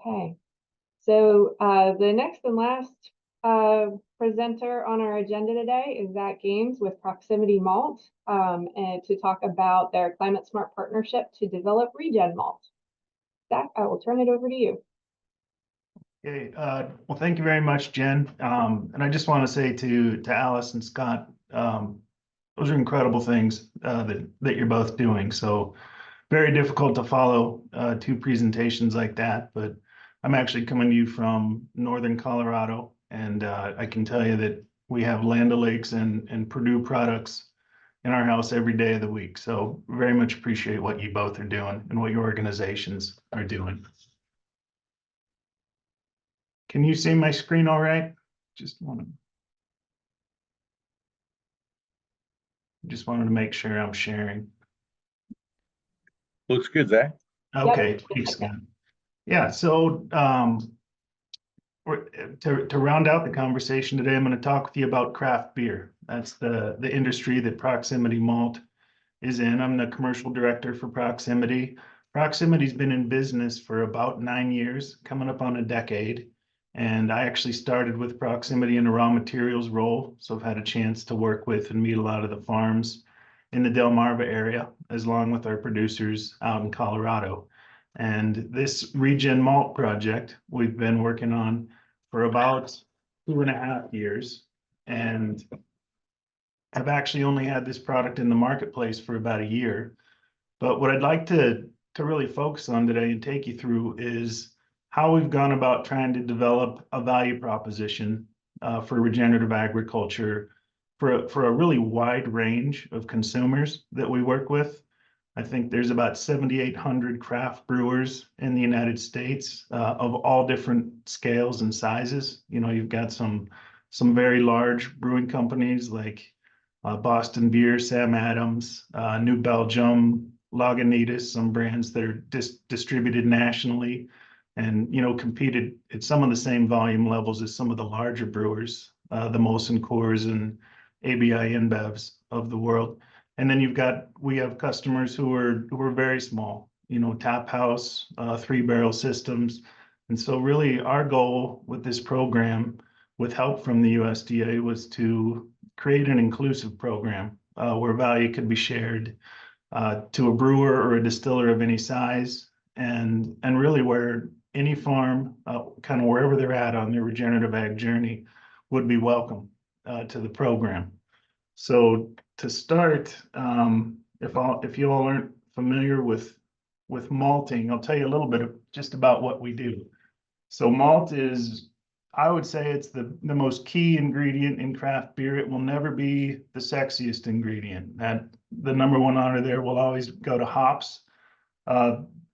Okay, so the next and last presenter on our agenda today is Zach Gaines with Proximity Malt, and to talk about their climate smart partnership to develop RegenMalt. Zach, I will turn it over to you. Okay, well, thank you very much, Jen. And I just want to say to Alice and Scott, those are incredible things that you're both doing. So very difficult to follow two presentations like that, but I'm actually coming to you from northern Colorado, and I can tell you that we have Land O'Lakes and Purdue products in our house every day of the week. So very much appreciate what you both are doing and what your organizations are doing. Can you see my screen all right? Just wanted to make sure I'm sharing. Looks good, Zach. Okay, Yep. thanks, Scott. Yeah, so to round out the conversation today, I'm going to talk with you about craft beer. That's the industry that Proximity Malt is in. I'm the commercial director for Proximity. Proximity's been in business for about 9 years, coming up on a decade. And I actually started with Proximity in a raw materials role. So I've had a chance to work with and meet a lot of the farms in the Delmarva area, as long with our producers out in Colorado. And this RegenMalt project we've been working on for about 2.5 years, and have actually only had this product in the marketplace for about a year. But what I'd like to really focus on today and take you through is how we've gone about trying to develop a value proposition for regenerative agriculture for a really wide range of consumers that we work with. I think there's about 7,800 craft brewers in the United States of all different scales and sizes. You know, you've got some very large brewing companies like Boston Beer, Sam Adams, New Belgium, Lagunitas, some brands that are distributed nationally and, you know, competed at some of the same volume levels as some of the larger brewers, the Molson Coors and ABI InBevs of the world. And then we have customers who are very small, you know, tap house, 3-barrel systems. And so really our goal with this program, with help from the USDA, was to create an inclusive program where value could be shared to a brewer or a distiller of any size, and really where any farm, kind of wherever they're at on their regenerative ag journey, would be welcome to the program. So to start, if you all aren't familiar with malting, I'll tell you a little bit just about what we do. So malt is, I would say, it's the most key ingredient in craft beer. It will never be the sexiest ingredient. That the #1 honor there will always go to hops.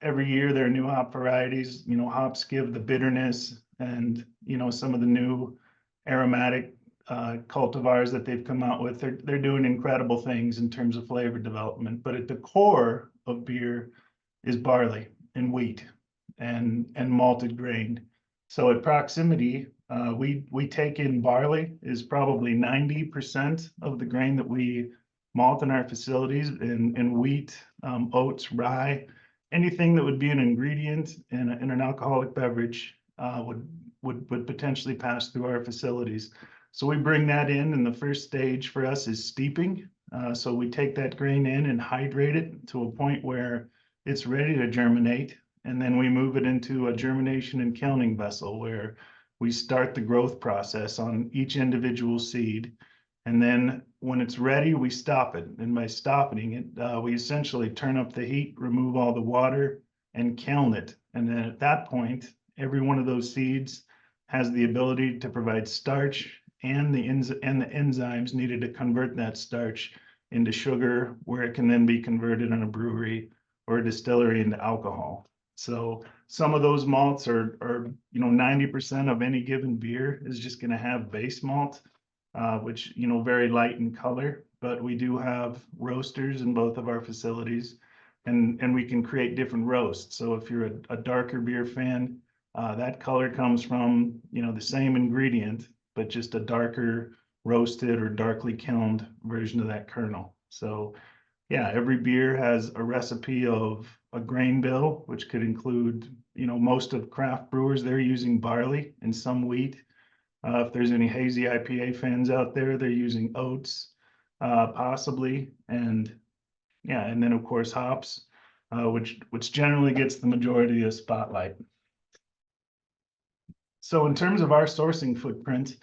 Every year there are new hop varieties. You know, hops give the bitterness, and you know, some of the new aromatic cultivars that they've come out with, they're doing incredible things in terms of flavor development. But at the core of beer is barley and wheat and malted grain. So at Proximity, we take in barley is probably 90% of the grain that we malt in our facilities, and wheat, oats, rye, anything that would be an ingredient in an alcoholic beverage would potentially pass through our facilities. So we bring that in, and the first stage for us is steeping. So we take that grain in and hydrate it to a point where it's ready to germinate. And then we move it into a germination and kilning vessel where we start the growth process on each individual seed. And then when it's ready, we stop it. And by stopping it, we essentially turn up the heat, remove all the water, and kiln it. And then at that point, every one of those seeds has the ability to provide starch and the enzymes needed to convert that starch into sugar, where it can then be converted in a brewery or a distillery into alcohol. So some of those malts are 90% of any given beer is just going to have base malt, which, you know, very light in color. But we do have roasters in both of our facilities, and we can create different roasts. So if you're a darker beer fan, that color comes from, you know, the same ingredient, but just a darker roasted or darkly kilned version of that kernel. So yeah, every beer has a recipe of a grain bill, which could include, most of craft brewers, they're using barley and some wheat. If there's any hazy IPA fans out there, they're using oats, possibly, and yeah, and then of course hops, which generally gets the majority of the spotlight. So in terms of our sourcing footprint,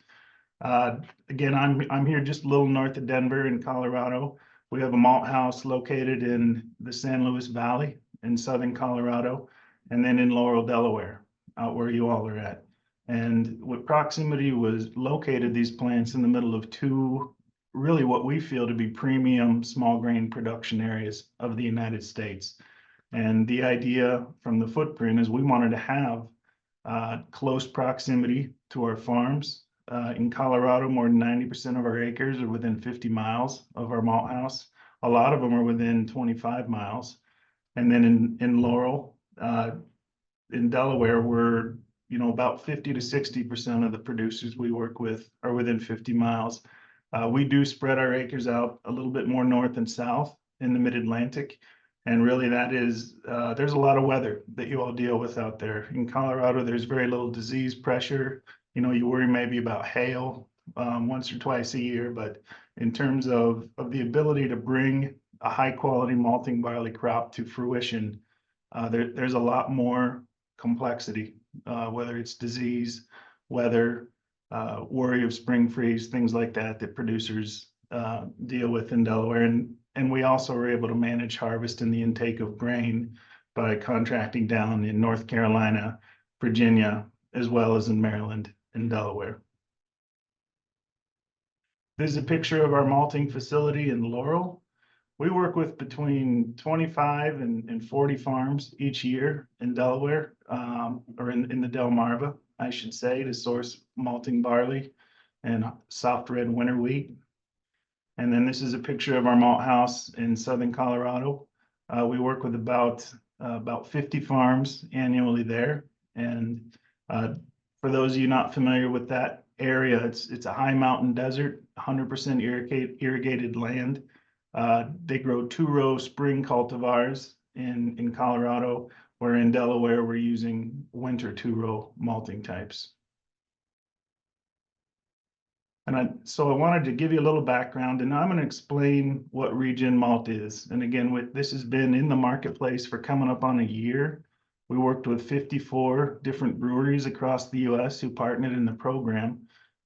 again, I'm here just a little north of Denver in Colorado. We have a malt house located in the San Luis Valley in southern Colorado, and then in Laurel, Delaware, out where you all are at. And with Proximity was located these plants in the middle of two, really what we feel to be premium small grain production areas of the United States. And the idea from the footprint is we wanted to have close proximity to our farms. In Colorado, more than 90% of our acres are within 50 miles of our malt house. A lot of them are within 25 miles. And then in Laurel, in Delaware, we're, about 50 to 60% of the producers we work with are within 50 miles. We do spread our acres out a little bit more north and south in the mid-Atlantic. And really that is, there's a lot of weather that you all deal with out there. In Colorado, there's very little disease pressure. You worry maybe about hail once or twice a year, but in terms of the ability to bring a high quality malting barley crop to fruition, there's a lot more complexity, whether it's disease, weather, worry of spring freeze, things like that, that producers deal with in Delaware. And we also are able to manage harvest and the intake of grain by contracting down in North Carolina, Virginia, as well as in Maryland and Delaware. This is a picture of our malting facility in Laurel. We work with between 25 and 40 farms each year in Delaware, or in the Delmarva, I should say, to source malting barley and soft red winter wheat. And then this is a picture of our malt house in southern Colorado. We work with about 50 farms annually there. And for those of you not familiar with that area, it's a high mountain desert, 100% irrigated land. They grow two-row spring cultivars in Colorado, where in Delaware we're using winter two-row malting types. So I wanted to give you a little background, and I'm going to explain what ReGenMalt is. And again, this has been in the marketplace for coming up on a year. We worked with 54 different breweries across the US who partnered in the program.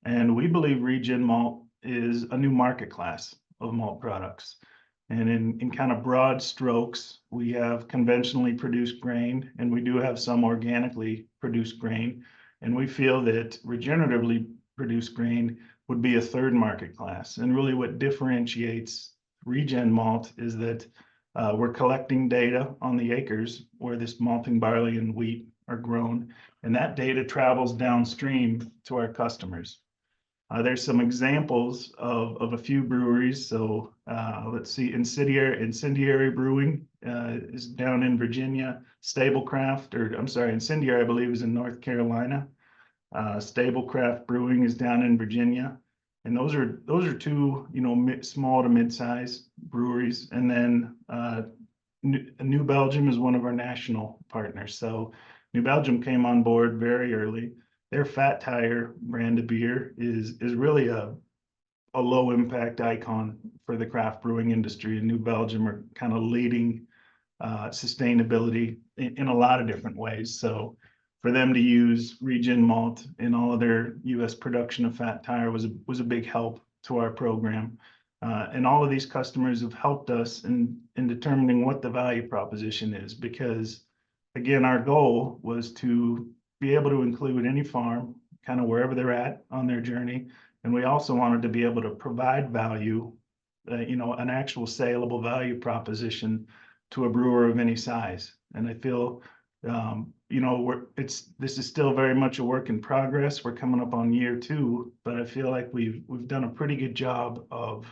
And we believe ReGenMalt is a new market class of malt products. And in kind of broad strokes, we have conventionally produced grain, and we do have some organically produced grain. And we feel that regeneratively produced grain would be a third market class. And really what differentiates ReGenMalt is that we're collecting data on the acres where this malting barley and wheat are grown, and that data travels downstream to our customers. There's some examples of a few breweries. So let's see, Incendiary Brewing is down in Virginia. Incendiary, I believe, is in North Carolina. Stablecraft Brewing is down in Virginia, and those are two, small to mid-size breweries. And then New Belgium is one of our national partners. So New Belgium came on board very early. Their Fat Tire brand of beer is really a low impact icon for the craft brewing industry. And New Belgium are kind of leading sustainability in a lot of different ways. So for them to use ReGenMalt in all of their US production of Fat Tire was a big help to our program. And all of these customers have helped us in determining what the value proposition is, because again, our goal was to be able to include any farm kind of wherever they're at on their journey. And we also wanted to be able to provide value, an actual saleable value proposition to a brewer of any size. And I feel, this is still very much a work in progress. We're coming up on year 2, but I feel like we've done a pretty good job of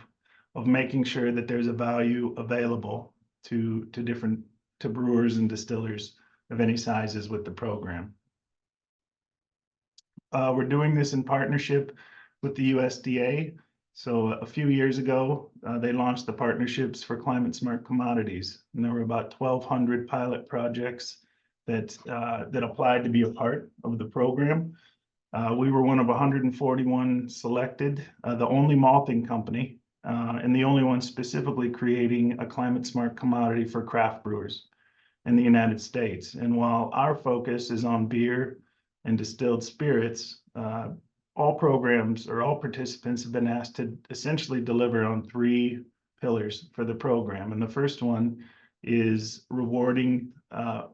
making sure that there's a value available to brewers and distillers of any sizes with the program. We're doing this in partnership with the USDA. So a few years ago, they launched the partnerships for climate smart commodities, and there were about 1,200 pilot projects that applied to be a part of the program. We were one of 141 selected, the only malting company, and the only one specifically creating a climate smart commodity for craft brewers in the United States. And while our focus is on beer and distilled spirits, all programs or all participants have been asked to essentially deliver on 3 pillars for the program. And the first one is rewarding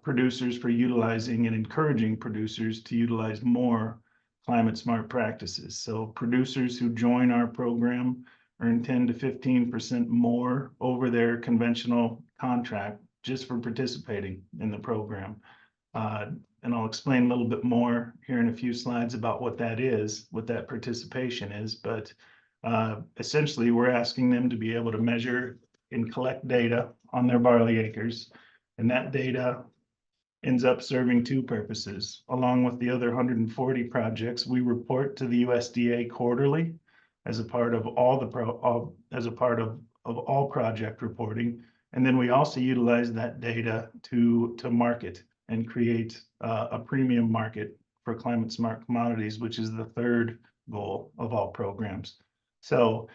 producers for utilizing and encouraging producers to utilize more climate smart practices. So producers who join our program earn 10 to 15% more over their conventional contract just for participating in the program. And I'll explain a little bit more here in a few slides about what that is, what that participation is. But essentially, we're asking them to be able to measure and collect data on their barley acres. And that data ends up serving 2 purposes. Along with the other 140 projects, we report to the USDA quarterly as a part of all all project reporting. And then we also utilize that data to market and create a premium market for climate smart commodities, which is the 3rd goal of all programs. So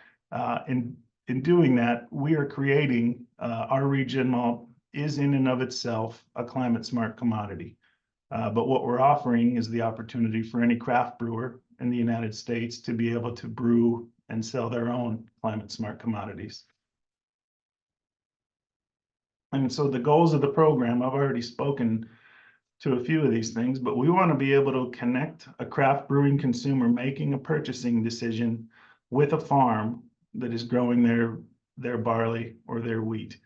in doing that, we are creating our RegenMalt is in and of itself a climate smart commodity. But what we're offering is the opportunity for any craft brewer in the United States to be able to brew and sell their own climate smart commodities. And so the goals of the program, I've already spoken to a few of these things, but we want to be able to connect a craft brewing consumer making a purchasing decision with a farm that is growing their barley or their wheat.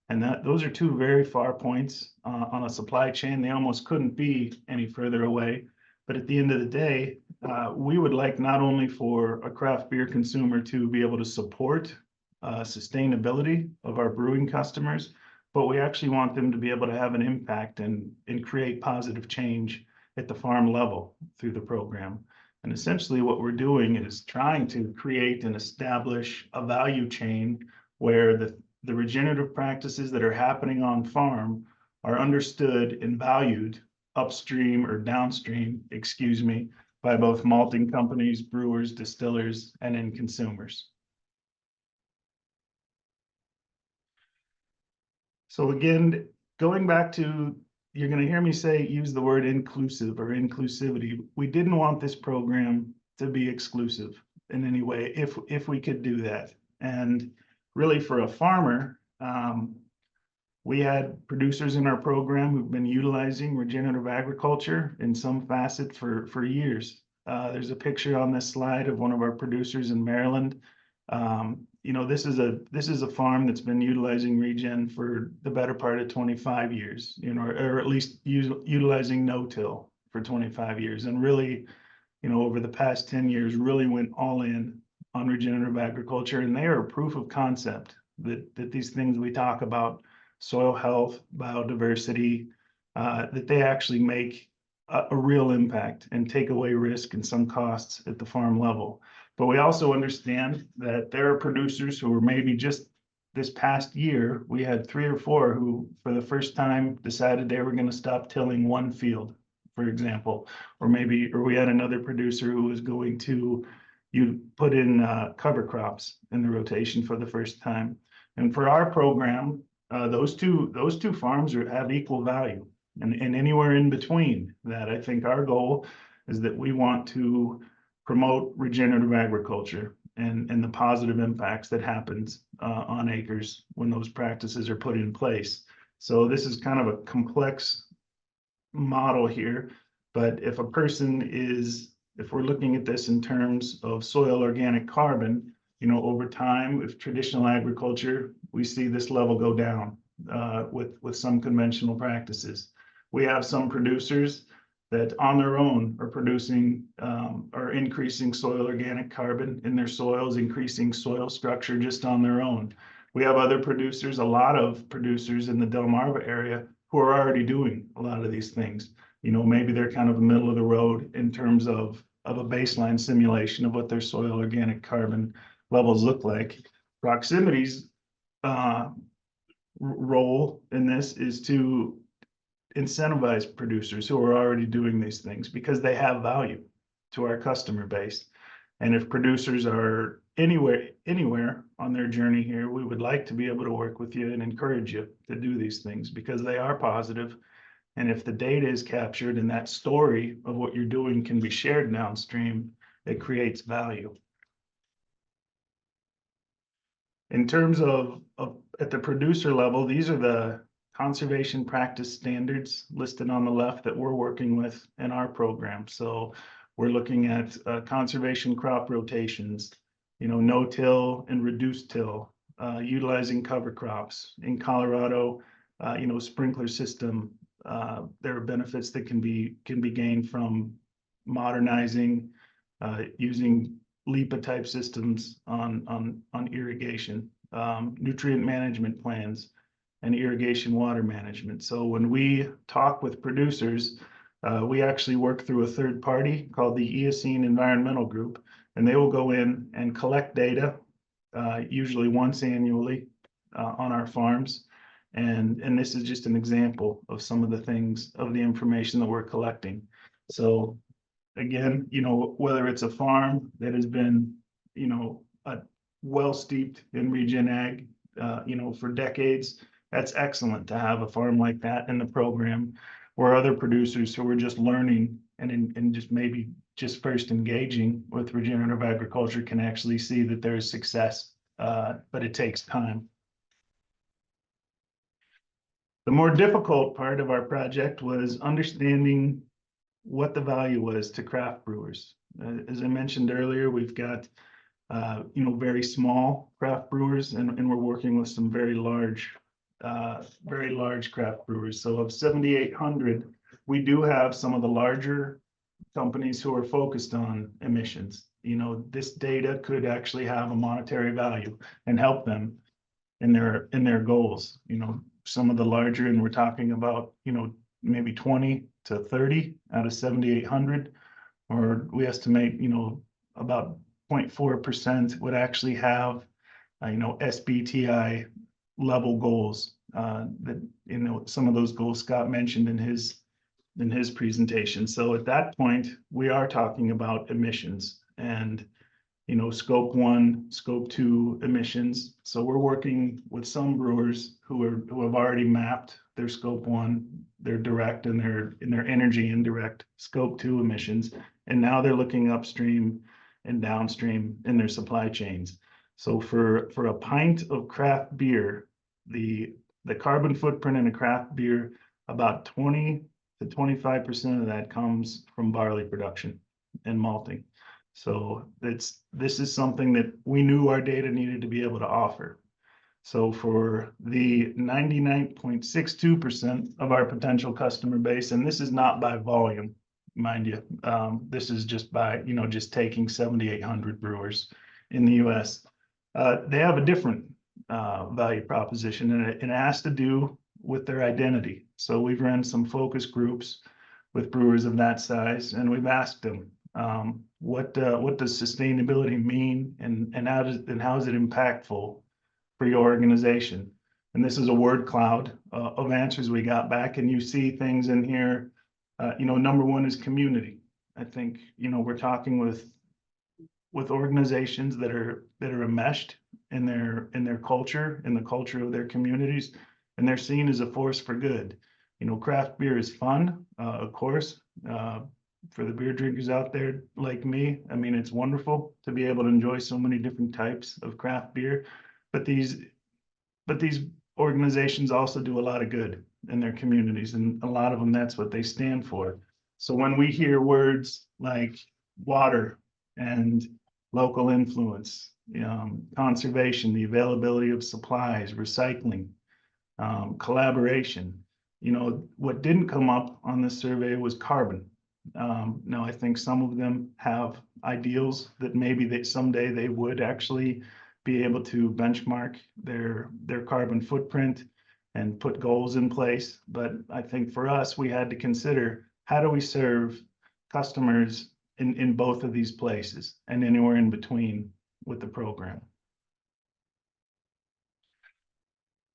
And those are 2 very far points on a supply chain. They almost couldn't be any further away. But at the end of the day, we would like not only for a craft beer consumer to be able to support sustainability of our brewing customers, but we actually want them to be able to have an impact and create positive change at the farm level through the program. And essentially what we're doing is trying to create and establish a value chain where the regenerative practices that are happening on farm are understood and valued upstream or downstream, by both malting companies, brewers, distillers, and end consumers. So again, going back to, you're going to hear me use the word inclusive or inclusivity. We didn't want this program to be exclusive in any way, if we could do that. And really for a farmer, we had producers in our program who've been utilizing regenerative agriculture in some facet for years. There's a picture on this slide of one of our producers in Maryland. You know, this is a farm that's been utilizing regen for the better part of 25 years, you know, or at least utilizing no-till for 25 years. And really, you know, over the past 10 years, really went all in on regenerative agriculture. And they are a proof of concept that these things we talk about, soil health, biodiversity, that they actually make a real impact and take away risk and some costs at the farm level. But we also understand that there are producers who are maybe just this past year, we had 3 or 4 who, for the first time, decided they were going to stop tilling one field, for example, or we had another producer who was going to put in cover crops in the rotation for the first time. And for our program, those two farms have equal value, and anywhere in between that, I think our goal is that we want to promote regenerative agriculture and the positive impacts that happens on acres when those practices are put in place. So this is kind of a complex model here, but if we're looking at this in terms of soil organic carbon, you know, over time, with traditional agriculture, we see this level go down with some conventional practices. We have some producers that on their own are increasing soil organic carbon in their soils, increasing soil structure just on their own. We have other producers, a lot of producers in the Delmarva area who are already doing a lot of these things. You know, maybe they're kind of the middle of the road in terms of a baseline simulation of what their soil organic carbon levels look like. Proximity's role in this is to incentivize producers who are already doing these things because they have value to our customer base. And if producers are anywhere on their journey here, we would like to be able to work with you and encourage you to do these things because they are positive. And if the data is captured and that story of what you're doing can be shared downstream, it creates value. In terms of at the producer level, these are the conservation practice standards listed on the left that we're working with in our program. So we're looking at conservation crop rotations, no-till and reduced till, utilizing cover crops. In Colorado, sprinkler system. There are benefits that can be gained from modernizing, using LIPA type systems on irrigation, nutrient management plans, and irrigation water management. So when we talk with producers, we actually work through a third party called the Eocene Environmental Group, and they will go in and collect data, usually once annually, on our farms. And this is just an example of some of the things, of the information that we're collecting. So again, whether it's a farm that has been, well steeped in regen ag, for decades, that's excellent to have a farm like that in the program, or other producers who are just learning and just maybe just first engaging with regenerative agriculture can actually see that there's success, but it takes time. The more difficult part of our project was understanding what the value was to craft brewers. As I mentioned earlier, we've got very small craft brewers, and we're working with some very large craft brewers. So of 7,800, we do have some of the larger companies who are focused on emissions. This data could actually have a monetary value and help them in their goals. Some of the larger, and we're talking about, maybe 20 to 30 out of 7,800, or we estimate, about 0.4% would actually have, SBTI level goals, that, some of those goals Scott mentioned in his presentation. So at that point, we are talking about emissions and, scope 1, scope 2 emissions. So we're working with some brewers who have already mapped their scope 1, their direct and their energy indirect scope 2 emissions. And now they're looking upstream and downstream in their supply chains. So for a pint of craft beer, the carbon footprint in a craft beer, about 20 to 25% of that comes from barley production and malting. So this is something that we knew our data needed to be able to offer. So for the 99.62% of our potential customer base, and this is not by volume, mind you, this is just by, just taking 7,800 brewers in the US. They have a different value proposition, and it has to do with their identity. So we've run some focus groups with brewers of that size, and we've asked them, what does sustainability mean, and how is it impactful for your organization? And this is a word cloud of answers we got back, and you see things in here. Number one is community. I think, we're talking with organizations that are enmeshed in their culture, in the culture of their communities, and they're seen as a force for good. Craft beer is fun, of course, for the beer drinkers out there like me. I mean, it's wonderful to be able to enjoy so many different types of craft beer, but these organizations also do a lot of good in their communities, and a lot of them, that's what they stand for. So when we hear words like water and local influence, conservation, the availability of supplies, recycling, collaboration, what didn't come up on this survey was carbon. Now, I think some of them have ideals that maybe someday they would actually be able to benchmark their carbon footprint and put goals in place. But I think for us, we had to consider, how do we serve customers in both of these places and anywhere in between with the program?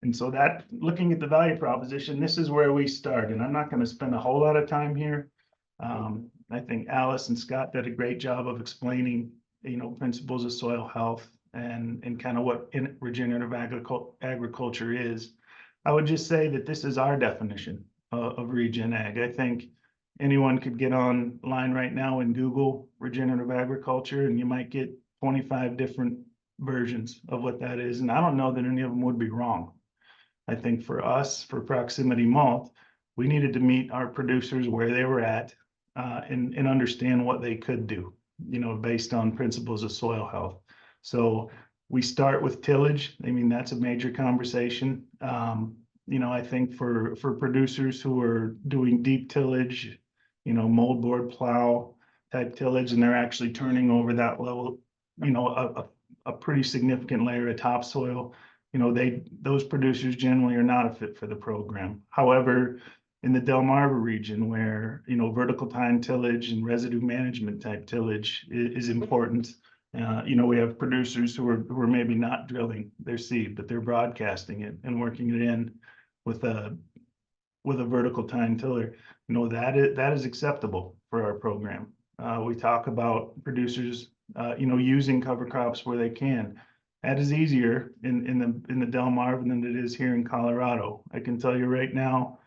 And so that, looking at the value proposition, this is where we start, and I'm not going to spend a whole lot of time here. I think Alice and Scott did a great job of explaining, principles of soil health and kind of what regenerative agriculture is. I would just say that this is our definition of regen ag. I think anyone could get online right now and Google regenerative agriculture, and you might get 25 different versions of what that is. And I don't know that any of them would be wrong. I think for us, for Proximity Malt, we needed to meet our producers where they were at and understand what they could do, based on principles of soil health. So we start with tillage. I mean, that's a major conversation. I think for producers who are doing deep tillage, moldboard plow type tillage, and they're actually turning over that level, a pretty significant layer of topsoil, those producers generally are not a fit for the program. However, in the Delmarva region where, vertical tine tillage and residue management type tillage is important, we have producers who are maybe not drilling their seed, but they're broadcasting it and working it in with a vertical tine tiller. That is acceptable for our program. We talk about producers, using cover crops where they can. That is easier in the Delmarva than it is here in Colorado. I can tell you right now,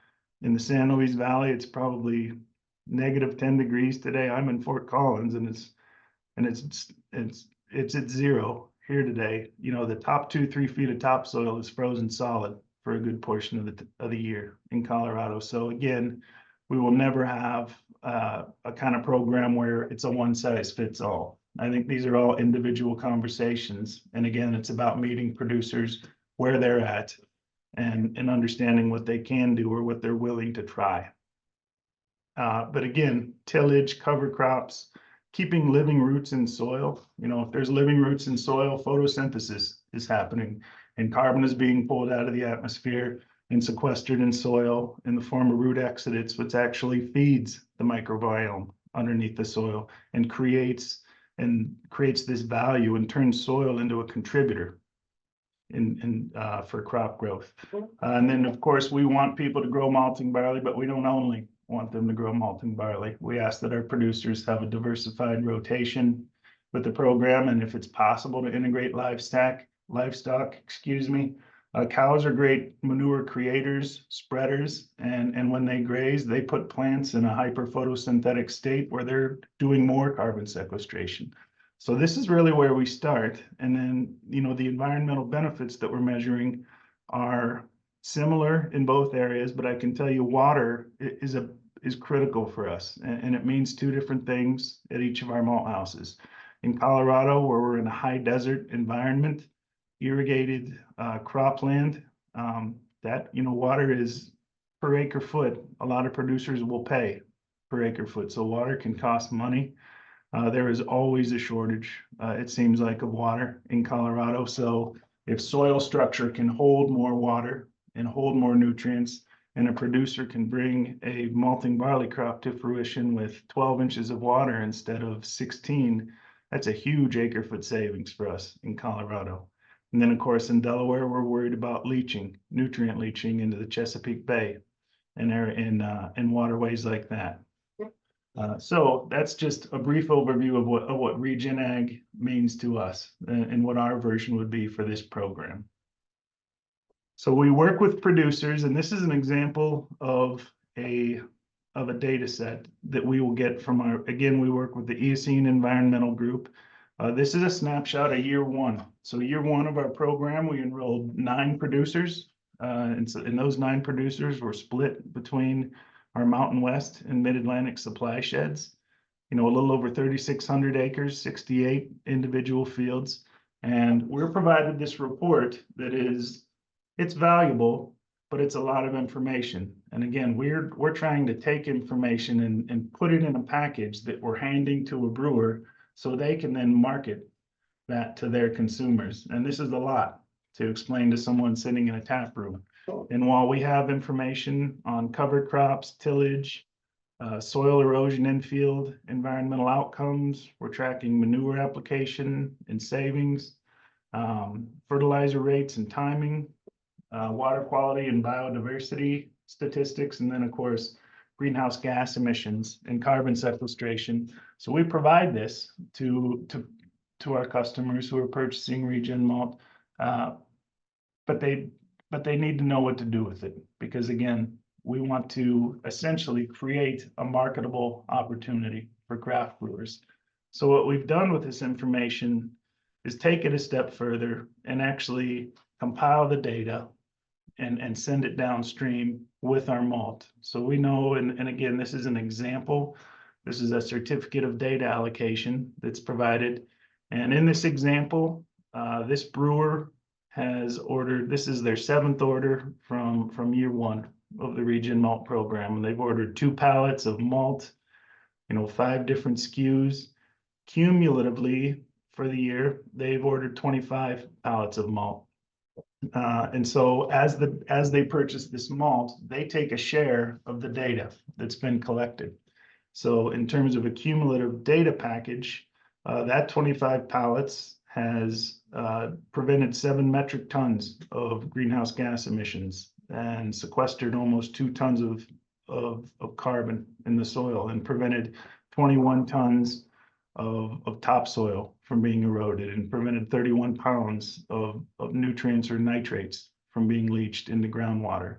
in the San Luis Valley, it's probably -10 degrees today. I'm in Fort Collins, and it's at 0 here today. The top 2-3 feet of topsoil is frozen solid for a good portion of the year in Colorado. So again, we will never have a kind of program where it's a one size fits all. I think these are all individual conversations. And again, it's about meeting producers where they're at and understanding what they can do or what they're willing to try. But again, tillage, cover crops, keeping living roots in soil. If there's living roots in soil, photosynthesis is happening and carbon is being pulled out of the atmosphere and sequestered in soil in the form of root exudates, which actually feeds the microbiome underneath the soil and creates this value and turns soil into a contributor for crop growth. And then, of course, we want people to grow malting barley, but we don't only want them to grow malting barley. We ask that our producers have a diversified rotation with the program, and if it's possible to integrate livestock, cows are great manure creators, spreaders, and when they graze, they put plants in a hyper photosynthetic state where they're doing more carbon sequestration. So this is really where we start. And then, the environmental benefits that we're measuring are similar in both areas, but I can tell you water is critical for us. And it means two different things at each of our malt houses. In Colorado, where we're in a high desert environment, irrigated cropland, water is per acre foot. A lot of producers will pay per acre foot. So water can cost money. There is always a shortage, it seems like, of water in Colorado. So if soil structure can hold more water and hold more nutrients, and a producer can bring a malting barley crop to fruition with 12 inches of water instead of 16, that's a huge acre foot savings for us in Colorado. And then, of course, in Delaware, we're worried about nutrient leaching into the Chesapeake Bay and waterways like that. So that's just a brief overview of what Regen Ag means to us and what our version would be for this program. So we work with producers, and this is an example of a data set that we will get from we work with the Eocene Environmental Group. This is a snapshot of year 1. So year 1 of our program, we enrolled 9 producers, and those 9 producers were split between our Mountain West and Mid-Atlantic supply sheds, a little over 3,600 acres, 68 individual fields. And we're provided this report that it's valuable, but it's a lot of information. And again, we're trying to take information and put it in a package that we're handing to a brewer so they can then market that to their consumers. And this is a lot to explain to someone sitting in a tap room. And while we have information on cover crops, tillage, soil erosion infield, environmental outcomes, we're tracking manure application and savings, fertilizer rates and timing, water quality and biodiversity statistics, and then of course, greenhouse gas emissions and carbon sequestration. So we provide this to our customers who are purchasing ReGenMalt, but they need to know what to do with it, because again, we want to essentially create a marketable opportunity for craft brewers. So what we've done with this information is take it a step further and actually compile the data and send it downstream with our malt. So we know, and again, this is an example. This is a certificate of data allocation that's provided. And in this example, this brewer has ordered, this is their 7th order from year 1 of the ReGenMalt program. And they've ordered 2 pallets of malt, 5 different SKUs. Cumulatively for the year, they've ordered 25 pallets of malt. And so as they purchase this malt, they take a share of the data that's been collected. So in terms of a cumulative data package, that 25 pallets has prevented 7 metric tons of greenhouse gas emissions and sequestered almost 2 tons of carbon in the soil, and prevented 21 tons of topsoil from being eroded, and prevented 31 pounds of nutrients or nitrates from being leached into groundwater.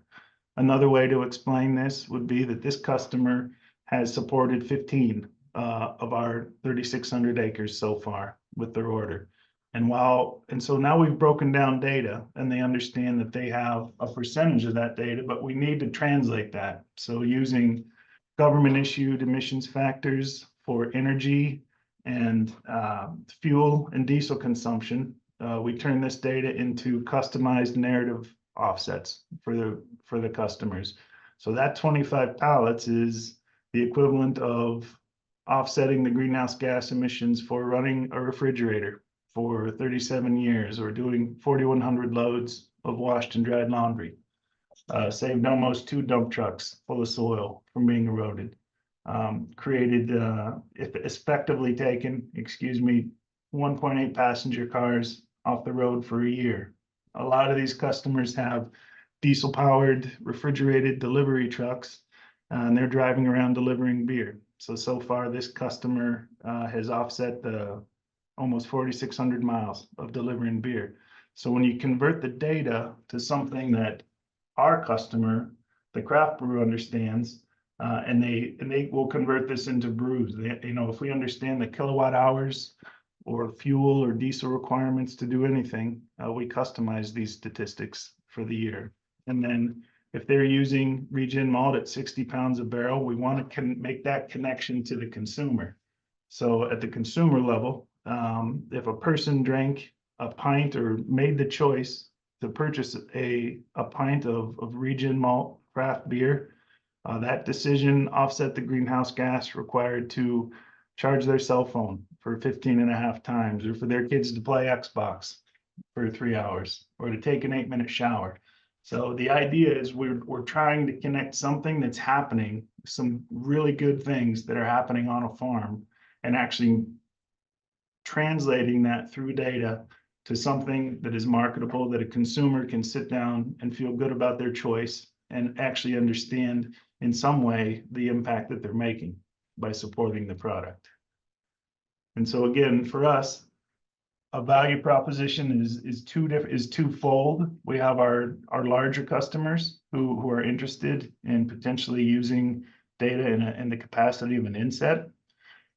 Another way to explain this would be that this customer has supported 15 of our 3,600 acres so far with their order. And so now we've broken down data, and they understand that they have a percentage of that data, but we need to translate that. So using government issued emissions factors for energy and fuel and diesel consumption, we turn this data into customized narrative offsets for the customers. So that 25 pallets is the equivalent of offsetting the greenhouse gas emissions for running a refrigerator for 37 years, or doing 4,100 loads of washed and dried laundry. Saved almost 2 dump trucks full of soil from being eroded. Created, effectively taken, 1.8 passenger cars off the road for a year. A lot of these customers have diesel-powered refrigerated delivery trucks, and they're driving around delivering beer. So far, this customer has offset the almost 4,600 miles of delivering beer. So when you convert the data to something that our customer, the craft brewer, understands, and they will convert this into brews. If we understand the kilowatt hours or fuel or diesel requirements to do anything, we customize these statistics for the year. And then if they're using ReGenMalt at 60 pounds a barrel, we want to make that connection to the consumer. So at the consumer level, if a person drank a pint or made the choice to purchase a pint of ReGenMalt craft beer, that decision offset the greenhouse gas required to charge their cell phone for 15.5 times, or for their kids to play Xbox for 3 hours, or to take an 8-minute shower. So the idea is we're trying to connect something that's happening, some really good things that are happening on a farm, and actually translating that through data to something that is marketable, that a consumer can sit down and feel good about their choice, and actually understand in some way the impact that they're making by supporting the product. And so again, for us, a value proposition is twofold. We have our larger customers who are interested in potentially using data in the capacity of an inset.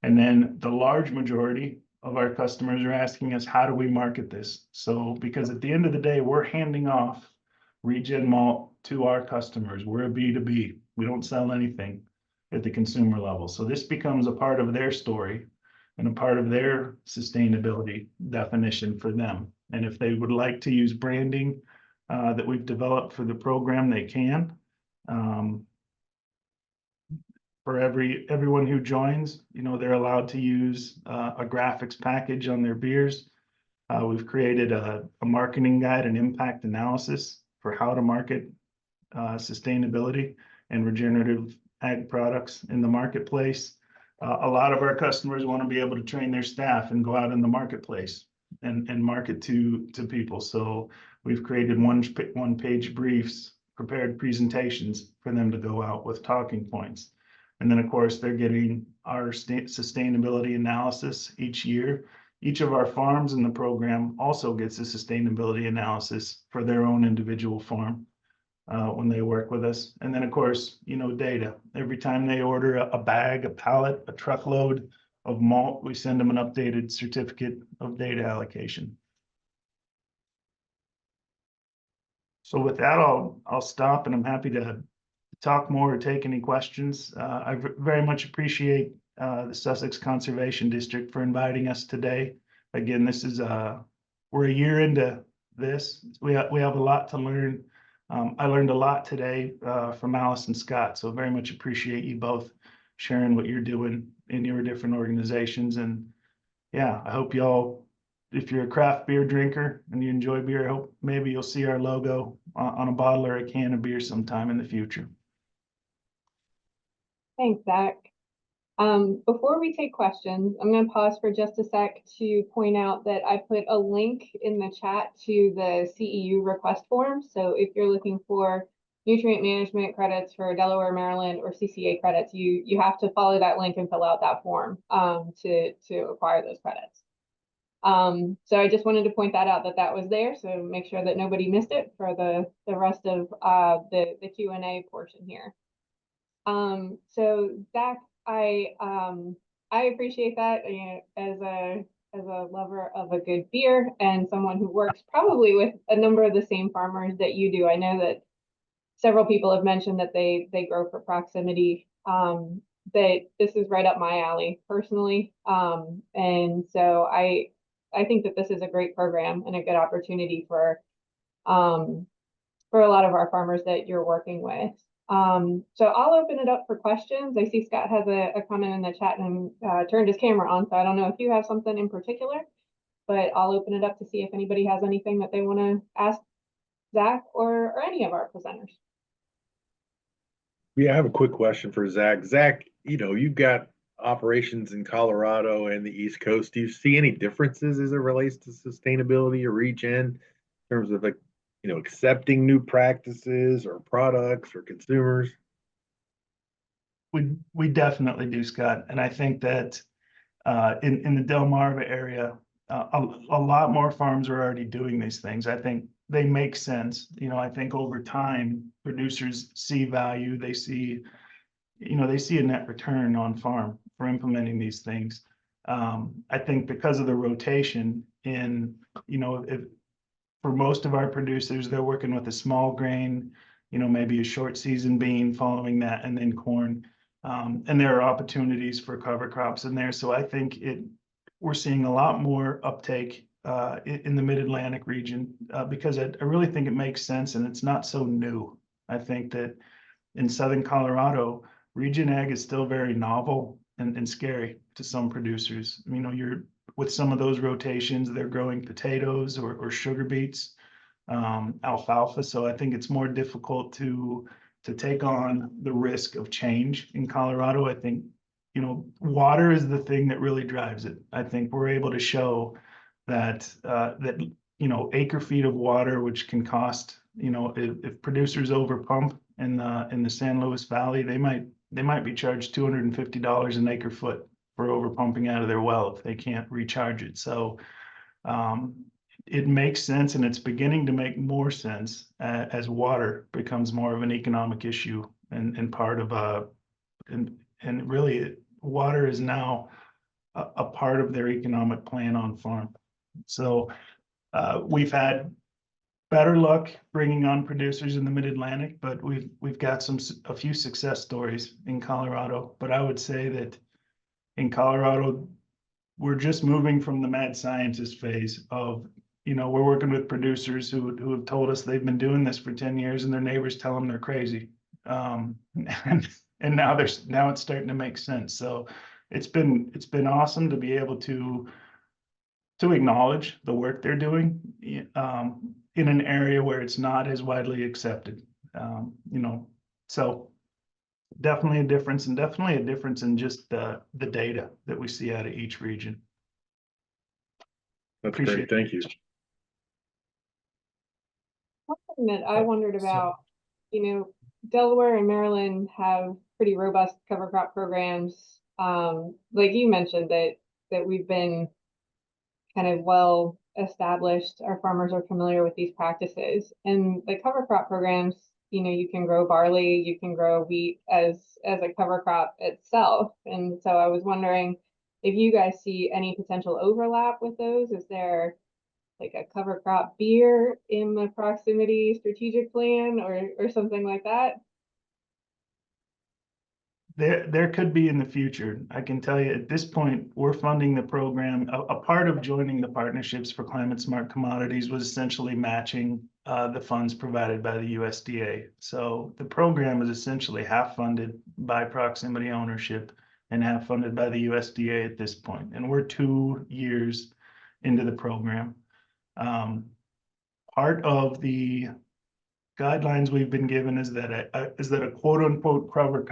And then the large majority of our customers are asking us, how do we market this? So, because at the end of the day, we're handing off ReGenMalt to our customers. We're a B2B. We don't sell anything at the consumer level. So this becomes a part of their story and a part of their sustainability definition for them. And if they would like to use branding that we've developed for the program, they can. For everyone who joins, they're allowed to use a graphics package on their beers. We've created a marketing guide and impact analysis for how to market sustainability and regenerative ag products in the marketplace. A lot of our customers want to be able to train their staff and go out in the marketplace and market to people. So we've created one-page briefs, prepared presentations for them to go out with talking points. And then, of course, they're getting our sustainability analysis each year. Each of our farms in the program also gets a sustainability analysis for their own individual farm when they work with us. And then, of course, data. Every time they order a bag, a pallet, a truckload of malt, we send them an updated certificate of data allocation. So with that, I'll stop, and I'm happy to talk more or take any questions. I very much appreciate the Sussex Conservation District for inviting us today. Again, this is we're a year into this. We have a lot to learn. I learned a lot today from Alice and Scott, so very much appreciate you both sharing what you're doing in your different organizations. And yeah, I hope y'all, if you're a craft beer drinker and you enjoy beer, I hope maybe you'll see our logo on a bottle or a can of beer sometime in the future. Thanks, Zach. Before we take questions, I'm going to pause for just a sec to point out that I put a link in the chat to the CEU request form. So if you're looking for nutrient management credits for Delaware, Maryland, or CCA credits, you have to follow that link and fill out that form to acquire those credits. So I just wanted to point that out that was there. So make sure that nobody missed it for the rest of the Q&A portion here. So Zach, I appreciate that, as a lover of a good beer and someone who works probably with a number of the same farmers that you do. I know that several people have mentioned that they grow for proximity. That this is right up my alley personally. And so I think that this is a great program and a good opportunity for a lot of our farmers that you're working with. So I'll open it up for questions. I see Scott has a comment in the chat and turned his camera on, so I don't know if you have something in particular, but I'll open it up to see if anybody has anything that they want to ask Zach or any of our presenters. Yeah, I have a quick question for Zach. Zach, you've got operations in Colorado and the East Coast. Do you see any differences as it relates to sustainability or regen in terms of accepting new practices or products or consumers? We definitely do, Scott. And I think that in the Delmarva area, a lot more farms are already doing these things. I think they make sense. I think over time, producers see value. They see a net return on farm for implementing these things. I think because of the rotation for most of our producers, they're working with a small grain, maybe a short season bean following that, and then corn. And there are opportunities for cover crops in there. So I think we're seeing a lot more uptake in the Mid-Atlantic region because I really think it makes sense and it's not so new. I think that in Southern Colorado, regen ag is still very novel and scary to some producers. You're with some of those rotations, they're growing potatoes or sugar beets, alfalfa. So I think it's more difficult to take on the risk of change in Colorado. I think, water is the thing that really drives it. I think we're able to show that acre feet of water, which can cost, if producers over pump in the San Luis Valley, they might be charged $250 an acre foot for over pumping out of their well if they can't recharge it. So it makes sense, and it's beginning to make more sense as water becomes more of an economic issue and part of and really water is now a part of their economic plan on farm. So we've had better luck bringing on producers in the Mid-Atlantic, but we've got a few success stories in Colorado. But I would say that in Colorado, we're just moving from the mad scientist phase of, we're working with producers who have told us they've been doing this for 10 years and their neighbors tell them they're crazy. And now it's starting to make sense. So it's been awesome to be able to acknowledge the work they're doing in an area where it's not as widely accepted. So definitely a difference, and definitely a difference in just the data that we see out of each region. That's Appreciate great. Thank you. One thing that I wondered about, Delaware and Maryland have pretty robust cover crop programs. Like you mentioned that we've been kind of well established. Our farmers are familiar with these practices, and the cover crop programs, you can grow barley, you can grow wheat as a cover crop itself. And so I was wondering if you guys see any potential overlap with those. Is there like a cover crop beer in the proximity strategic plan or something like that? There could be in the future. I can tell you at this point, we're funding the program. A part of joining the partnerships for climate smart commodities was essentially matching the funds provided by the USDA. So the program is essentially half funded by proximity ownership and half funded by the USDA at this point. And we're 2 years into the program. Part of the guidelines we've been given is that a quote unquote cover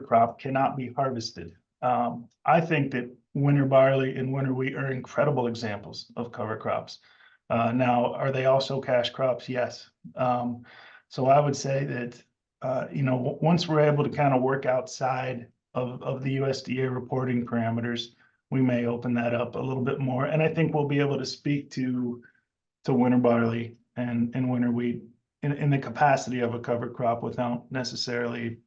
crop cannot be harvested. I think that winter barley and winter wheat are incredible examples of cover crops. Now, are they also cash crops? Yes. So I would say that, once we're able to kind of work outside of the USDA reporting parameters, we may open that up a little bit more. And I think we'll be able to speak to winter barley and winter wheat in the capacity of a cover crop without necessarily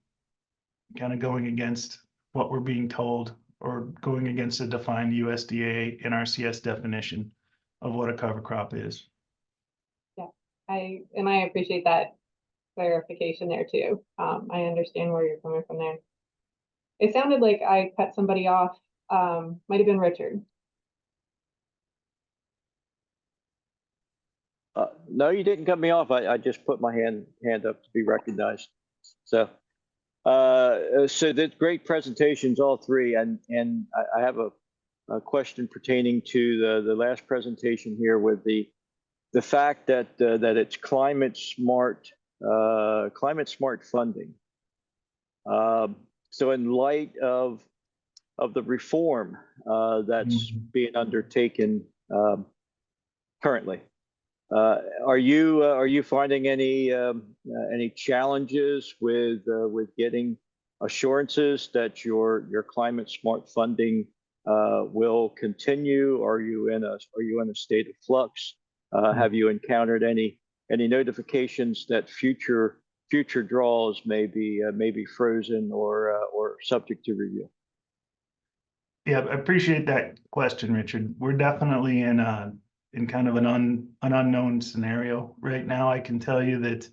kind of going against what we're being told or going against a defined USDA NRCS definition of what a cover crop is. Yeah, I appreciate that clarification there too. I understand where you're coming from there. It sounded like I cut somebody off. Might have been Richard. No, you didn't cut me off. I just put my hand up to be recognized. So that's great presentations, all three. And I have a question pertaining to the last presentation here with the fact that it's climate smart funding. So in light of the reform that's being undertaken currently. Are you finding any challenges with getting assurances that your climate smart funding will continue? Are you in a state of flux? Have you encountered any notifications that future draws may be frozen or subject to review? Yeah, I appreciate that question, Richard. We're definitely in kind of an unknown scenario right now. I can tell you that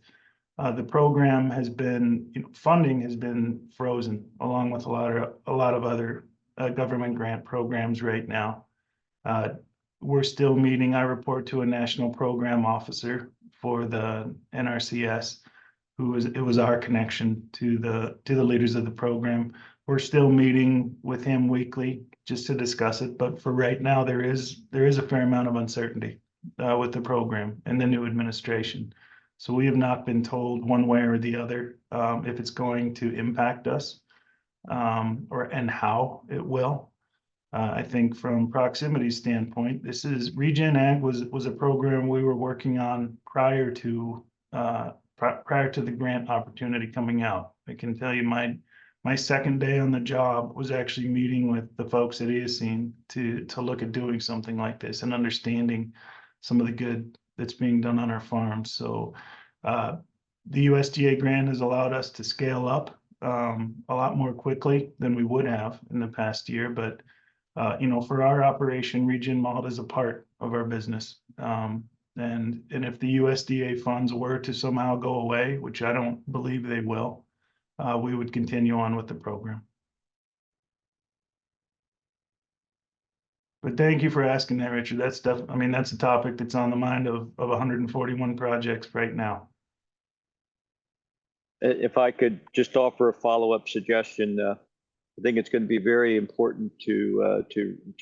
the program has been, funding has been frozen along with a lot of other government grant programs right now. We're still meeting. I report to a national program officer for the NRCS, it was our connection to the leaders of the program. We're still meeting with him weekly just to discuss it. But for right now, there is a fair amount of uncertainty with the program and the new administration. So we have not been told one way or the other if it's going to impact us and how it will. I think from Proximity's standpoint, Regen Ag was a program we were working on prior to the grant opportunity coming out. I can tell you my second day on the job was actually meeting with the folks at EASIN to look at doing something like this and understanding some of the good that's being done on our farms. So the USDA grant has allowed us to scale up a lot more quickly than we would have in the past year. But for our operation, RegenMalt is a part of our business. And if the USDA funds were to somehow go away, which I don't believe they will, we would continue on with the program. But thank you for asking that, Richard. That's a topic that's on the mind of 141 projects right now. If I could just offer a follow-up suggestion, I think it's going to be very important to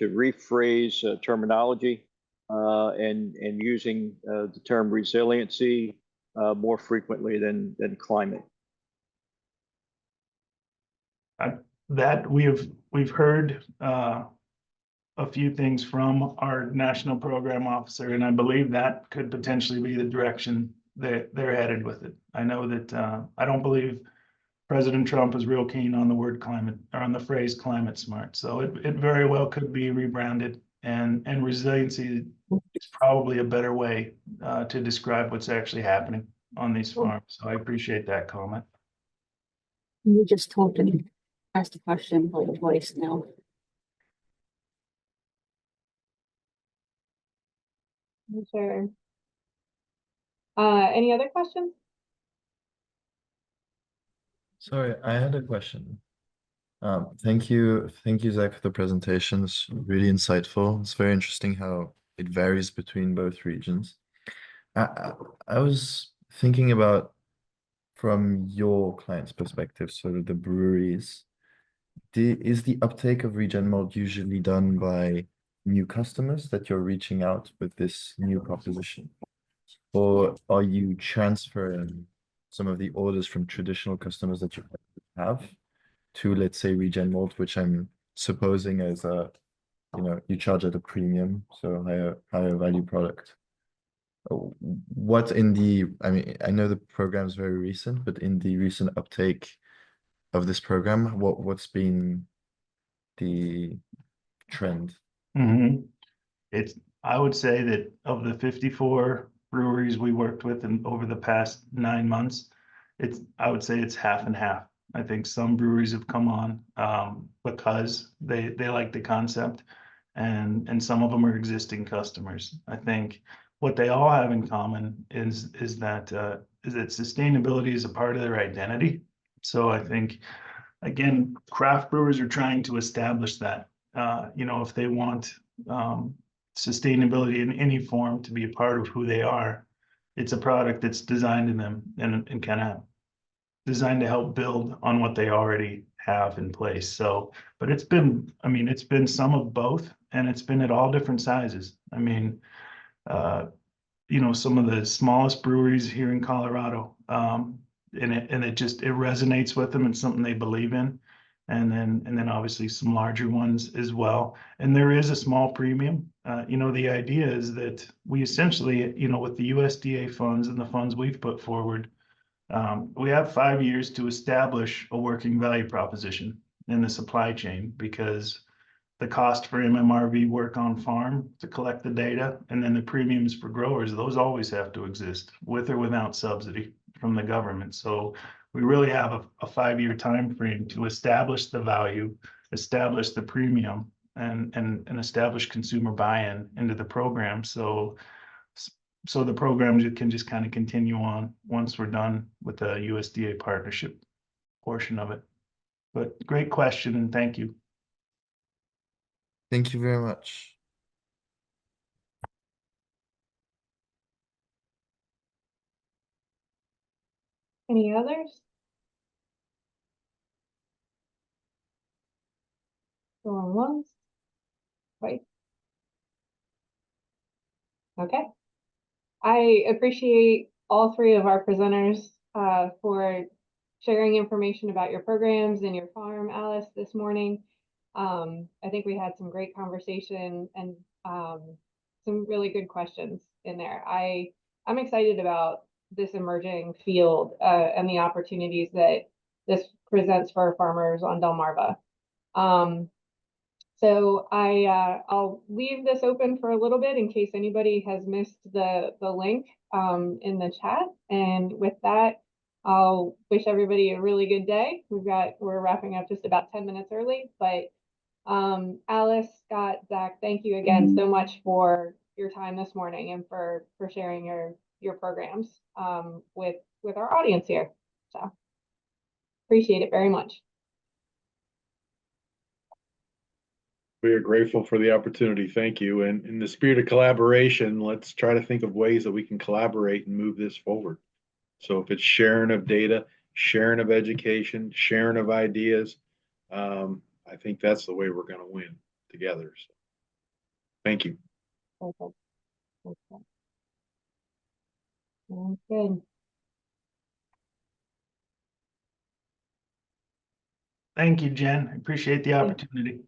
rephrase terminology and using the term resiliency more frequently than climate. That we've heard a few things from our national program officer, and I believe that could potentially be the direction that they're headed with it. I know that, I don't believe President Trump is real keen on the word climate, or on the phrase climate smart, so it very well could be rebranded, and resiliency is probably a better way to describe what's actually happening on these farms. So I appreciate that comment. You just told me, asked a question by the voice now. Sure. Any other questions? Sorry, I had a question. Thank you, Zach, for the presentation. It's really insightful. It's very interesting how it varies between both regions. I was thinking about, from your client's perspective, sort of the breweries, is the uptake of RegenMalt usually done by new customers that you're reaching out with this new proposition? Or are you transferring some of the orders from traditional customers that you have to, let's say, RegenMalt, which I'm supposing is a, you charge at a premium, so higher value product? What in the, I mean, I know the program is very recent, but in the recent uptake of this program, what's been the trend? I would say that of the 54 breweries we worked with over the past 9 months, I would say it's half and half. I think some breweries have come on because they like the concept, and some of them are existing customers. I think what they all have in common is that sustainability is a part of their identity. So I think, again, craft brewers are trying to establish that, if they want sustainability in any form to be a part of who they are, it's a product that's designed in them and kind of designed to help build on what they already have in place. So, but it's been some of both, and it's been at all different sizes. I mean, some of the smallest breweries here in Colorado, and it resonates with them and something they believe in. And then obviously some larger ones as well. And there is a small premium. The idea is that we essentially, with the USDA funds and the funds we've put forward, we have 5 years to establish a working value proposition in the supply chain, because the cost for MMRV work on farm to collect the data, and then the premiums for growers, those always have to exist with or without subsidy from the government. So we really have a 5-year time frame to establish the value, establish the premium, and establish consumer buy-in into the program. So the program can just kind of continue on once we're done with the USDA partnership portion of it. But great question, and thank you. Thank you very much. Any others? Going once. Right. Okay. I appreciate all 3 of our presenters for sharing information about your programs and your farm, Alice, this morning. I think we had some great conversation and some really good questions in there. I'm excited about this emerging field and the opportunities that this presents for farmers on Delmarva. So I'll leave this open for a little bit in case anybody has missed the link in the chat. And with that, I'll wish everybody a really good day. We're wrapping up just about 10 minutes early, but Alice, Scott, Zach, thank you again so much for your time this morning and for sharing your programs with our audience here. So appreciate it very much. We are grateful for the opportunity. Thank you. And in the spirit of collaboration, let's try to think of ways that we can collaborate and move this forward. So if it's sharing of data, sharing of education, sharing of ideas, I think that's the way we're going to win together. So, thank you. Perfect. Okay. Sounds good. Thank you, Jen. I appreciate the opportunity.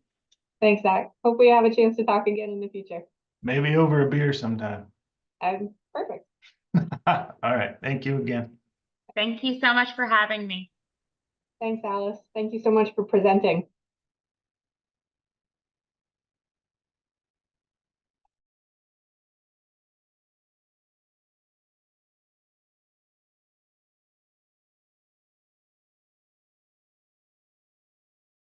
Thanks, Zach. Hope we have a chance to talk again in the future. Maybe over a beer sometime. Perfect. All right, thank you again. Thank you so much for having me. Thanks, Alice. Thank you so much for presenting.